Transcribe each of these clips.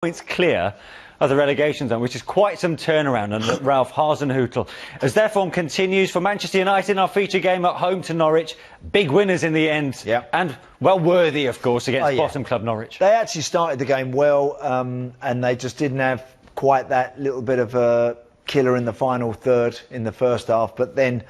Points clear of the relegation zone, which is quite some turnaround under Ralph Hasenhüttl. As their form continues for Manchester United in our feature game at home to Norwich, big winners in the end, and well worthy, of course, against bottom club Norwich. They actually started the game well, and they just didn't have quite that little bit of a killer in the final third in the first half, but then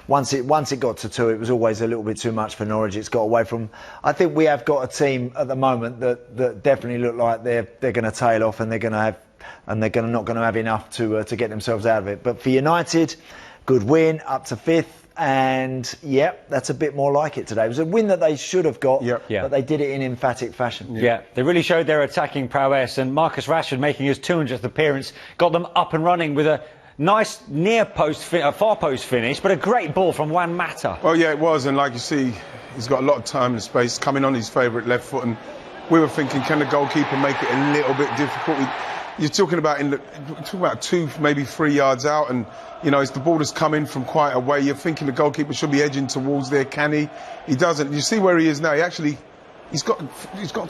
once it got to 2, it was always a little bit too much for Norwich. It's got away from. I think we have got a team at the moment that definitely look like they're going to tail off, and they're not going to have enough to get themselves out of it. But for United, good win up to 5th, and that's a bit more like it today. It was a win that they should have got, but they did it in emphatic fashion. Yeah, they really showed their attacking prowess, and Marcus Rashford, making his 200th appearance, got them up and running with a nice near post, far post finish, but a great ball from Juan Mata. Well, yeah, it was, and like you see, he's got a lot of time and space coming on his favourite left foot, and we were thinking, can the goalkeeper make it a little bit difficult? You're talking about 2, maybe 3 yards out, and you know, as the ball has come in from quite a way, you're thinking the goalkeeper should be edging towards there. Can he? He doesn't. You see where he is now. He's got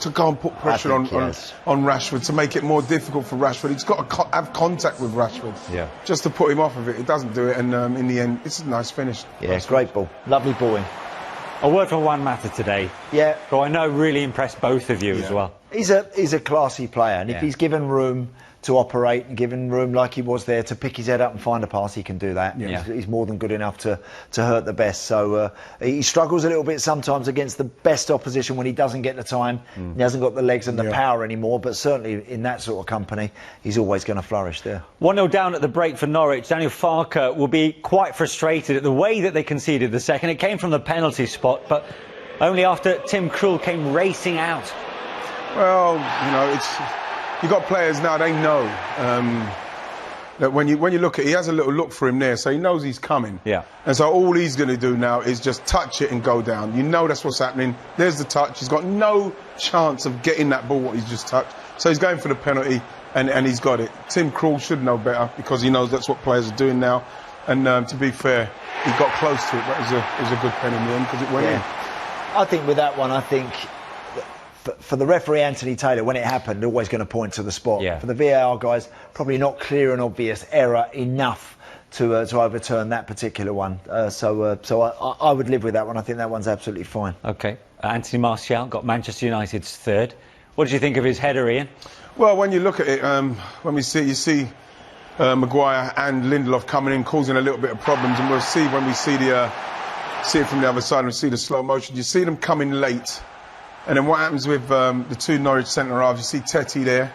to go and put pressure on Rashford to make it more difficult for Rashford. He's got to have contact with Rashford, just to put him off of it. It doesn't do it, and in the end, it's a nice finish. Yeah, great ball, lovely ball in. A word from Juan Mata today. Yeah, who I know really impressed both of you as well. He's a classy player, and if he's given room to operate and given room like he was there to pick his head up and find a pass, he can do that. He's more than good enough to hurt the best. So he struggles a little bit sometimes against the best opposition when he doesn't get the time. He hasn't got the legs and the power anymore, but certainly in that sort of company, he's always going to flourish there. 1-0 down at the break for Norwich. Daniel Farke will be quite frustrated at the way that they conceded the second. It came from the penalty spot, but only after Tim Krul came racing out. Well, you know, you've got players now, they know that when you look at it, he has a little look for him there, so he knows he's coming. And so all he's going to do now is just touch it and go down. You know that's what's happening. There's the touch. He's got no chance of getting that ball what he's just touched. So he's going for the penalty, and he's got it. Tim Krul should know better, because he knows that's what players are doing now. And to be fair, he got close to it, but it was a good pen in the end, because it went in. I think with that one, for the referee, Anthony Taylor, when it happened, they're always going to point to the spot. For the VAR guys, probably not clear and obvious error enough to overturn that particular one. So I would live with that one. I think that one's absolutely fine. OK. Anthony Martial got Manchester United's 3rd. What did you think of his header, Ian? Well, when you look at it, when you see Maguire and Lindelof coming in, causing a little bit of problems, and we'll see when we see it from the other side and see the slow motion. You see them coming late. And then what happens with the 2 Norwich centre-halves, you see Tetty there.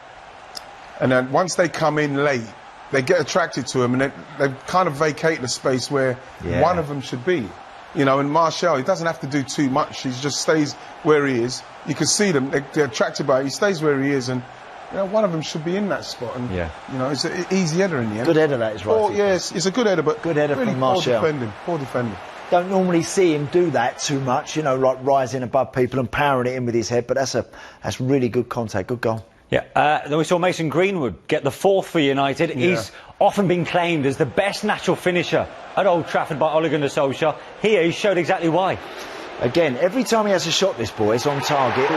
And then once they come in late, they get attracted to him, and they kind of vacate the space where one of them should be. You know, and Martial, he doesn't have to do too much. He just stays where he is. You can see them, they're attracted by it. He stays where he is, and you know, one of them should be in that spot. And you know, it's an easy header in the end. Good header, that is right. Oh, yes, it's a good header, but good header really from Martial. Poor defending. Don't normally see him do that too much, you know, like rising above people and powering it in with his head, but that's really good contact, good goal. Then we saw Mason Greenwood get the 4th for United. He's often been claimed as the best natural finisher at Old Trafford by Ole Gunnar Solskjaer. Here he showed exactly why. Again, every time he has a shot, this boy, it's on target,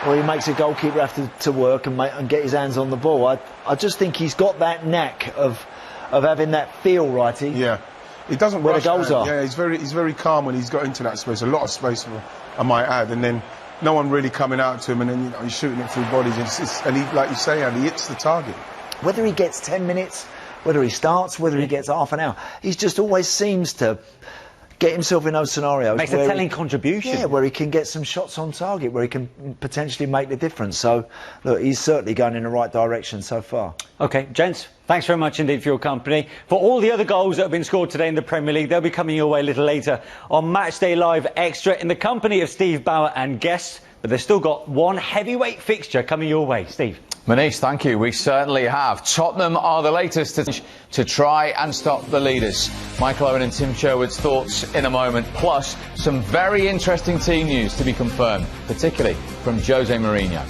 or he makes a goalkeeper have to work and get his hands on the ball. I just think he's got that knack of having that feel, righty. He doesn't where rush the goals are. Yeah, he's very calm when he's got into that space. A lot of space, I might add, and then no one really coming out to him, and then you know, he's shooting it through bodies, and he, like you say, Andy, he hits the target. Whether he gets 10 minutes, whether he starts, whether he gets half an hour, he just always seems to get himself in those scenarios. Makes a telling contribution. Yeah, where he can get some shots on target, where he can potentially make the difference. So, look, he's certainly going in the right direction so far. OK, gents, thanks very much indeed for your company. For all the other goals that have been scored today in the Premier League, they'll be coming your way a little later on Matchday Live Extra in the company of Steve Bauer and guests. But they've still got one heavyweight fixture coming your way. Steve. Manish, thank you. We certainly have. Tottenham are the latest to try and stop the leaders. Michael Owen and Tim Sherwood's thoughts in a moment, plus some very interesting team news to be confirmed, particularly from Jose Mourinho.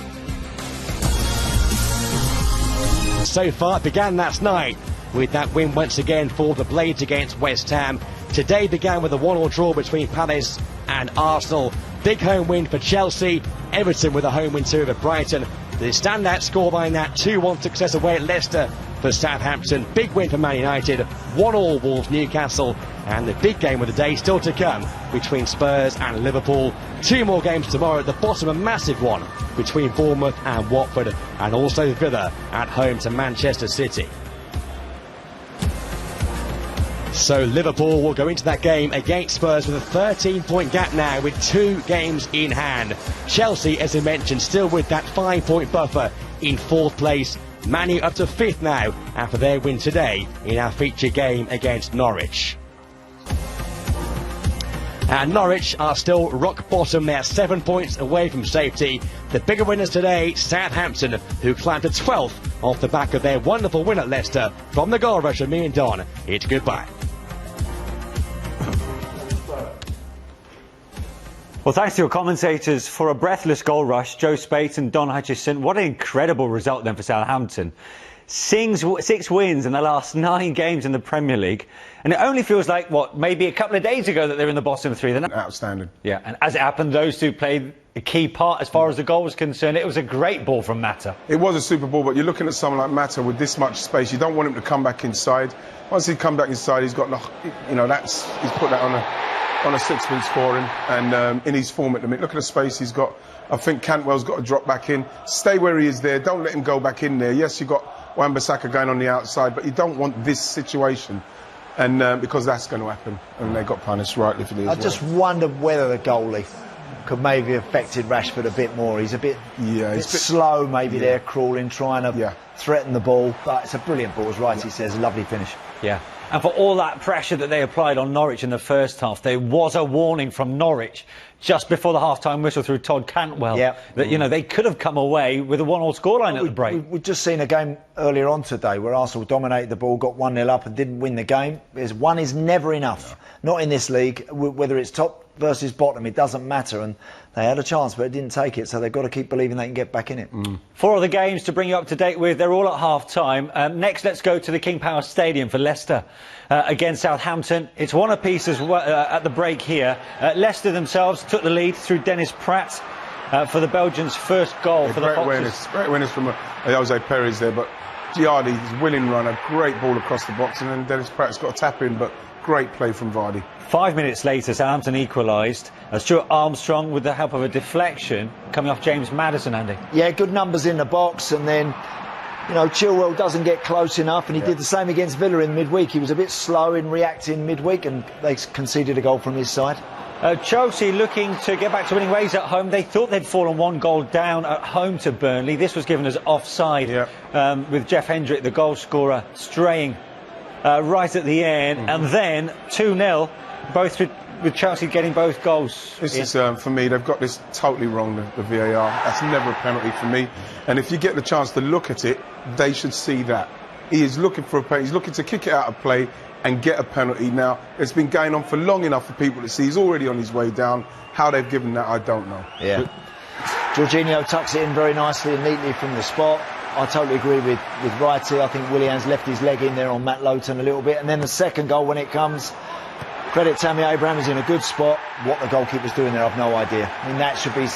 So far, it began last night with that win once again for the Blades against West Ham. Today began with a 1-1 draw between Palace and Arsenal. Big home win for Chelsea. Everton with a home win too over Brighton. The standout scoreline, that 2-1 success away at Leicester for Southampton. Big win for Man United, 1-1 Wolves Newcastle, and the big game of the day still to come between Spurs and Liverpool. 2 more games tomorrow at the bottom, a massive one between Bournemouth and Watford, and also Villa at home to Manchester City. So Liverpool will go into that game against Spurs with a 13-point gap now, with 2 games in hand. Chelsea, as I mentioned, still with that 5-point buffer in 4th place. Man U up to 5th now after their win today in our feature game against Norwich. And Norwich are still rock bottom. They are 7 points away from safety. The bigger winners today, Southampton, who climbed to 12th off the back of their wonderful win at Leicester. From the goal rush of me and Don, it's goodbye. Well, thanks to your commentators for a breathless goal rush, Joe Spate and Don Hutchison. What an incredible result then for Southampton. 6 wins in the last 9 games in the Premier League. And it only feels like, what, maybe a couple of days ago that they're in the bottom 3. They're not Outstanding. Yeah, and as it happened, those 2 played a key part as far as the goal was concerned. It was a great ball from Mata. It was a super ball, but you're looking at someone like Mata with this much space. You don't want him to come back inside. Once he come back inside, he's got, he's put that on a sixpence for him, and in his form at the minute. Look at the space he's got. I think Cantwell's got to drop back in. Stay where he is there. Don't let him go back in there. Yes, you've got Wan-Bissaka going on the outside, but you don't want this situation, and because that's going to happen. And they got punished rightly for this. I just wonder whether the goalie could maybe have affected Rashford a bit more. He's a bit slow, maybe there, crawling, trying to threaten the ball. But it's a brilliant ball, as Wright says, a lovely finish. Yeah. And for all that pressure that they applied on Norwich in the first half, there was a warning from Norwich just before the half-time whistle through Todd Cantwell that, you know, they could have come away with a 1-1 scoreline at the break. We've just seen a game earlier on today where Arsenal dominated the ball, got 1-0 up and didn't win the game. 1 is never enough. Not in this league, whether it's top versus bottom, it doesn't matter. And they had a chance, but it didn't take it, so they've got to keep believing they can get back in it. 4 other games to bring you up to date with. They're all at half-time. Next, let's go to the King Power Stadium for Leicester against Southampton. It's 1 apiece as well, at the break here. Leicester themselves took the lead through Dennis Pratt for the Belgians' first goal for the Foxes. Great winners from Jose Perez there, but Giardi's willing run, a great ball across the box, and then Dennis Pratt's got a tap in, but great play from Vardy. 5 minutes later, Southampton equalised. Stuart Armstrong with the help of a deflection coming off James Maddison, Andy. Yeah, good numbers in the box, and then, you know, Chilwell doesn't get close enough, and he did the same against Villa in midweek. He was a bit slow in reacting midweek, and they conceded a goal from his side. Chelsea looking to get back to winning ways at home. They thought they'd fallen 1 goal down at home to Burnley. This was given as offside with Jeff Hendrick, the goal scorer, straying right at the end, and then 2-0, both with Chelsea getting both goals. This is, for me, they've got this totally wrong, the VAR. That's never a penalty for me. And if you get the chance to look at it, they should see that. He is looking for a penalty. He's looking to kick it out of play and get a penalty. Now, it's been going on for long enough for people to see. He's already on his way down. How they've given that, I don't know. Yeah. Jorginho tucks it in very nicely and neatly from the spot. I totally agree with Wrighty. I think Willian's left his leg in there on Matt Lowton a little bit. And then the second goal, when it comes, credit Tammy Abraham, is in a good spot. What the goalkeeper's doing there, I've no idea. I mean, that should be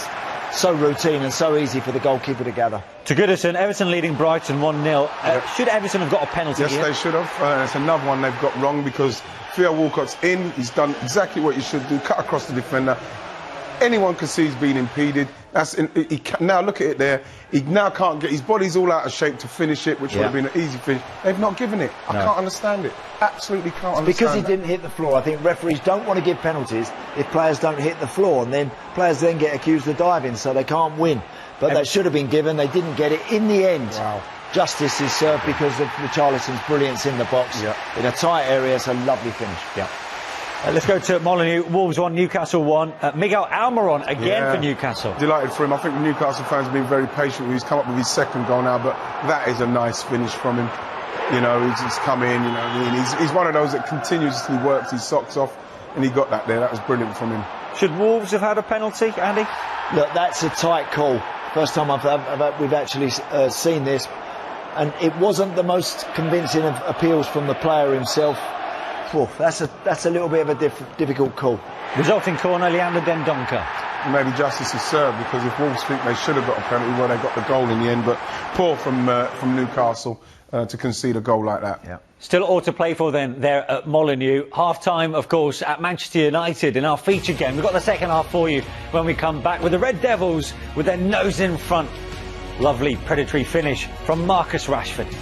so routine and so easy for the goalkeeper to gather. To Goodison, Everton leading Brighton 1-0. Should Everton have got a penalty here? Yes, they should have. It's another one they've got wrong, because Theo Walcott's in. He's done exactly what you should do, cut across the defender. Anyone can see he's been impeded. Now look at it there. He now can't get, his body's all out of shape to finish it, which would have been an easy finish. They've not given it. I can't understand it. Absolutely can't understand it. Because he didn't hit the floor. I think referees don't want to give penalties if players don't hit the floor, and then players then get accused of diving, so they can't win. But that should have been given. They didn't get it. In the end, justice is served because of Richarlison's brilliance in the box. In a tight area, it's a lovely finish. Let's go to Molineux. Wolves 1, Newcastle 1. Miguel Almiron again for Newcastle. Delighted for him. I think the Newcastle fans have been very patient. He's come up with his second goal now, but that is a nice finish from him. You know, he's just come in, you know, I mean, he's one of those that continuously works his socks off, and he got that there. That was brilliant from him. Should Wolves have had a penalty, Andy? Look, that's a tight call. First time we've actually seen this, and it wasn't the most convincing of appeals from the player himself. That's a little bit of a difficult call. Resulting corner, Leander Dendoncker. maybe justice is served, because if Wolves think they should have got a penalty, well, they got the goal in the end. But poor from Newcastle to concede a goal like that. Yeah. Still all to play for then there at Molineux. Half-time, of course, at Manchester United in our feature game. We've got the second half for you when we come back with the Red Devils with their nose in front. Lovely predatory finish from Marcus Rashford.